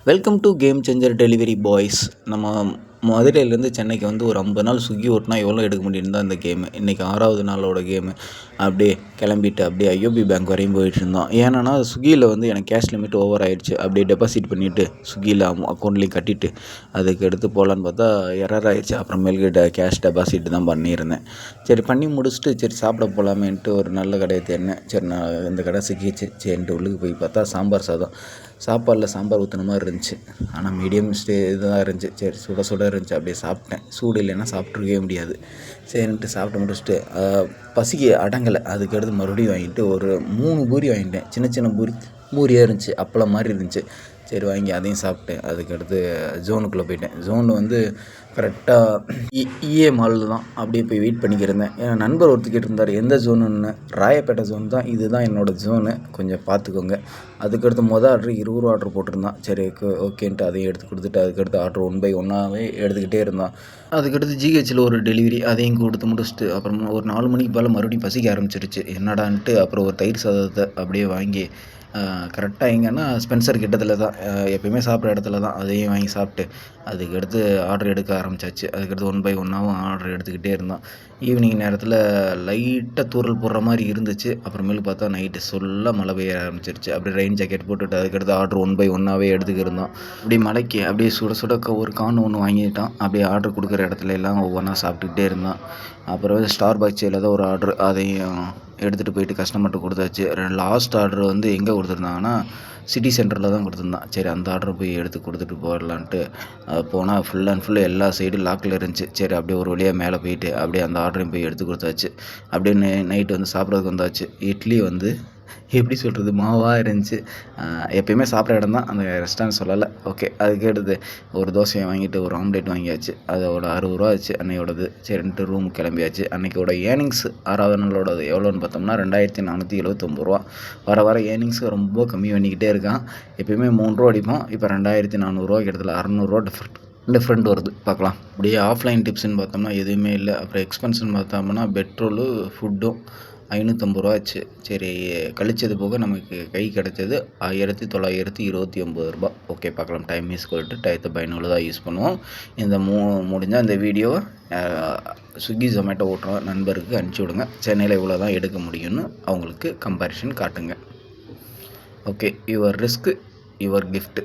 Welcome to game changer delivery boys. நம்ம மதுரையிலேருந்து சென்னைக்கு வந்து ஒரு 50 நாள் ஸ்விக்கி ஓட்டினா எவ்வளோ எடுக்க முடியும்னு தான் இந்த கேமு. இன்றைக்கி 6வது நாளோட கேமு. அப்படியே கிளம்பிட்டு அப்படியே ஐஓபி பேங்க் வரையும் போயிட்டு இருந்தோம். ஏன்னா ஸ்விக்கியில் வந்து எனக்கு கேஷ் லிமிட் ஓவர் ஆயிடுச்சு. அப்படியே டெபாசிட் பண்ணிவிட்டு ஸ்விக்கியில் அக்கௌண்ட்லேயும் கட்டிட்டு அதுக்கு எடுத்து போகலான்னு பார்த்தா எரர் ஆயிடுச்சு. அப்புறமேல்கிட்ட கேஷ் டெபாசிட் தான் பண்ணியிருந்தேன். சரி பண்ணி முடிச்சுட்டு சரி சாப்பிட போகலாமேன்ட்டு ஒரு நல்ல கடையை தேடினேன். சரி நான் இந்த கடை சிக்கிச்சு சரின்ட்டு உள்ளுக்கு போய் பார்த்தா சாம்பார் சாதம். சாப்பாடில் சாம்பார் ஊற்றின மாதிரி இருந்துச்சு. ஆனால் மீடியம் இதுதான் இருந்துச்சு. சரி சுட சுட இருந்துச்சு. அப்படியே சாப்பிட்டேன். சூடு இல்லைன்னா சாப்பிட்ருக்கவே முடியாது. சரின்ட்டு சாப்பிட்டு முடிச்சுட்டு பசிக்கு அடங்கலை. அதுக்கடுத்து மறுபடியும் வாங்கிட்டு ஒரு 3 பூரி வாங்கிட்டேன். சின்ன சின்ன பூரியாக இருந்துச்சு. அப்பளம் மாதிரி இருந்துச்சு. சரி வாங்கி அதையும் சாப்பிட்டேன். அதுக்கடுத்து ஜோனுக்குள்ளே போயிட்டேன். ஜோனு வந்து கரெக்டாக இஏ மாலில் தான். அப்படியே போய் வெயிட் பண்ணிக்கிருந்தேன். என் நண்பர் ஒருத்தர் இருந்தார் எந்த ஜோனுன்னு. ராயப்பேட்டை ஜோன் தான். இதுதான் என்னோடய ஜோனு, கொஞ்சம் பார்த்துக்கோங்க. அதுக்கடுத்து ஆர்டர் 20 ரூபா ஆர்டர் போட்டிருந்தான். சரி ஓகேன்ட்டு அதையும் எடுத்து கொடுத்துட்டு அதுக்கடுத்து ஆர்டர் 1 பை 1ஆகவே எடுத்துக்கிட்டே இருந்தான். அதுக்கடுத்து ஜிஹெச்சில் ஒரு டெலிவரி அதையும் கொடுத்து முடிச்சுட்டு அப்புறமா ஒரு 4 மணிக்கு மேலே மறுபடியும் பசிக்க ஆரம்பிச்சிருச்சு. என்னடான்ட்டு அப்புறம் ஒரு தயிர் சாதத்தை அப்படியே வாங்கி கரெக்டாக எங்கன்னா ஸ்பென்சர் கிட்டத்தில் தான் எப்போயுமே சாப்பிட்ற இடத்துல தான். அதையும் வாங்கி சாப்பிட்டு அதுக்கடுத்து ஆர்டர் எடுக்க ஆரம்பித்தாச்சு. அதுக்கடுத்து 1 பை 1ஆகவும் ஆர்டர் எடுத்துக்கிட்டே இருந்தோம். ஈவினிங் நேரத்தில் லைட்டாக தூறல் போடுற மாதிரி இருந்துச்சு. அப்புறமேலு பார்த்தா நைட்டு சொல்ல மழை பெய்ய ஆரம்பிச்சிருச்சு. அப்படியே ரெயின் ஜாக்கெட் போட்டுட்டு அதுக்கடுத்து ஆர்டர் 1 பை 1ஆகவே எடுத்துக்கிருந்தோம். அப்படியே மழைக்கு அப்படியே சுட சுட ஒரு கான் ஒன்று வாங்கிட்டான். அப்படியே ஆர்டர் கொடுக்குற இடத்துல எல்லாம் ஒவ்வொன்றா சாப்பிட்டுக்கிட்டே இருந்தான். அப்புறம் ஸ்டார் பாக்ஸில் தான் ஒரு ஆர்டர் அதையும் எடுத்துகிட்டு போயிட்டு கஸ்டமர்கிட்ட கொடுத்தாச்சு. லாஸ்ட் ஆர்டர் வந்து எங்கே கொடுத்துருந்தாங்கன்னா சிட்டி சென்டரில் தான் கொடுத்துருந்தான். சரி அந்த ஆர்டர் போய் எடுத்து கொடுத்துட்டு போயிடலான்ட்டு போனால் ஃபுல் அண்ட் ஃபுல் எல்லா சைடும் லாக்கில் இருந்துச்சு. சரி அப்படியே ஒரு வழியாக மேலே போயிட்டு அப்படியே அந்த ஆர்டரையும் போய் எடுத்து கொடுத்தாச்சு. அப்படியே நைட்டு வந்து சாப்பிட்றதுக்கு வந்தாச்சு. இட்லி வந்து எப்படி சொல்கிறது மாவாக இருந்துச்சு. எப்போயுமே சாப்பிட்ற இடம் தான், அந்த ரெஸ்டாரண்ட் சொல்லலை. ஓகே அதுக்கு எடுத்து ஒரு தோசையை வாங்கிட்டு ஒரு ஆம்லேட் வாங்கியாச்சு. அதோட 60 ரூபா ஆச்சு அன்னையோடது. சரின்ட்டு ரூமுக்கு கிளம்பியாச்சு. அன்றைக்கோட ஏர்னிங்ஸ் 6வது நாளோடது எவ்வளோன்னு பார்த்தோம்னா 2479 ரூபா. வர வர ஏர்னிங்ஸ் ரொம்ப கம்மி பண்ணிக்கிட்டே இருக்கான். எப்போயுமே 3 ரூபா அடிப்போம். இப்போ 2400 கிட்டத்தட்ட 600 டிஃப்ரெண்ட் வருது. பார்க்கலாம். அப்படியே ஆஃப்லைன் டிப்ஸ்ன்னு பார்த்தோம்னா எதுவுமே இல்லை. அப்புறம் எக்ஸ்பென்ஸ்ன்னு பார்த்தோம்னா பெட்ரோலு ஃபுட்டும் 550 ரூபா ஆச்சு. சரி கழிச்சது போக நமக்கு கை கிடச்சது 1929 ரூபா. ஓகே பார்க்கலாம். டைம் ஈஸ்குவல் டயத்தை பயனுள்ளதாக யூஸ் பண்ணுவோம். இந்த முடிஞ்சால் இந்த வீடியோவை ஸ்விக்கி ஜொமேட்டோ ஓட்டுற நண்பருக்கு அனுப்பிச்சி விடுங்க. சென்னையில் இவ்வளோ தான் எடுக்க முடியும்னு அவங்களுக்கு கம்பேரிஷன் காட்டுங்க. Okay your risk your gift.